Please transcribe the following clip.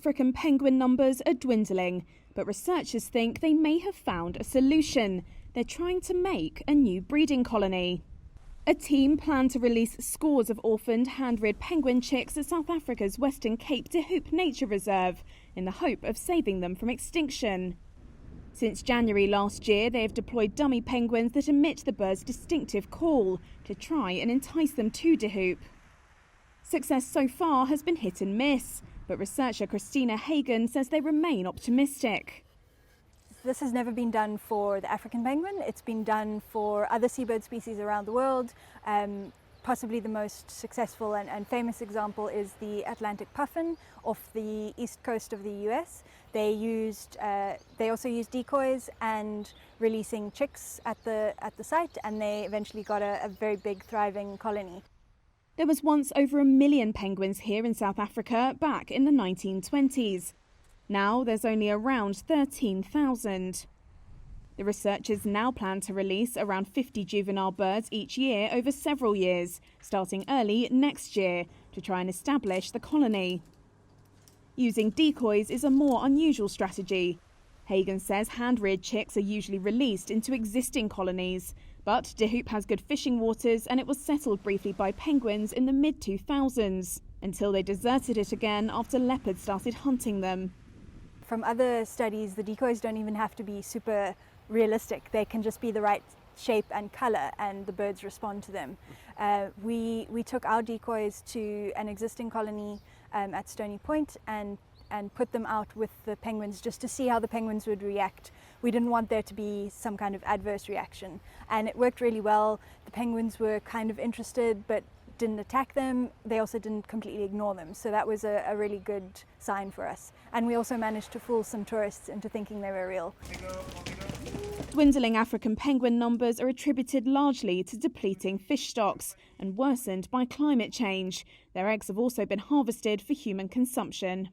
African penguin numbers are dwindling, but researchers think they may have found a solution. They're trying to make a new breeding colony. A team planned to release scores of orphaned hand-reared penguin chicks at South Africa's Western Cape de Hoop Nature Reserve in the hope of saving them from extinction. Since January last year, they have deployed dummy penguins that emit the bird's distinctive call to try and entice them to de Hoop. Success so far has been hit and miss, but researcher Christina Hagen says they remain optimistic. This has never been done for the African penguin. It's been done for other seabird species around the world. Possibly the most successful and famous example is the Atlantic puffin off the east coast of the US. They also used decoys and releasing chicks at the site, and they eventually got a very big thriving colony. There was once over 1 million penguins here in South Africa back in the 1920s. Now there's only around 13,000. The researchers now plan to release around 50 juvenile birds each year over several years, starting early next year, to try and establish the colony. Using decoys is a more unusual strategy. Hagen says hand-reared chicks are usually released into existing colonies, but de Hoop has good fishing waters and it was settled briefly by penguins in the mid-2000s, until they deserted it again after leopards started hunting them. From other studies, the decoys don't even have to be super realistic. They can just be the right shape and color and the birds respond to them. We took our decoys to an existing colony at Stony Point and put them out with the penguins just to see how the penguins would react. We didn't want there to be some kind of adverse reaction, and it worked really well. The penguins were kind of interested but didn't attack them. They also didn't completely ignore them, so that was a really good sign for us. And we also managed to fool some tourists into thinking they were real. Dwindling African penguin numbers are attributed largely to depleting fish stocks and worsened by climate change. Their eggs have also been harvested for human consumption.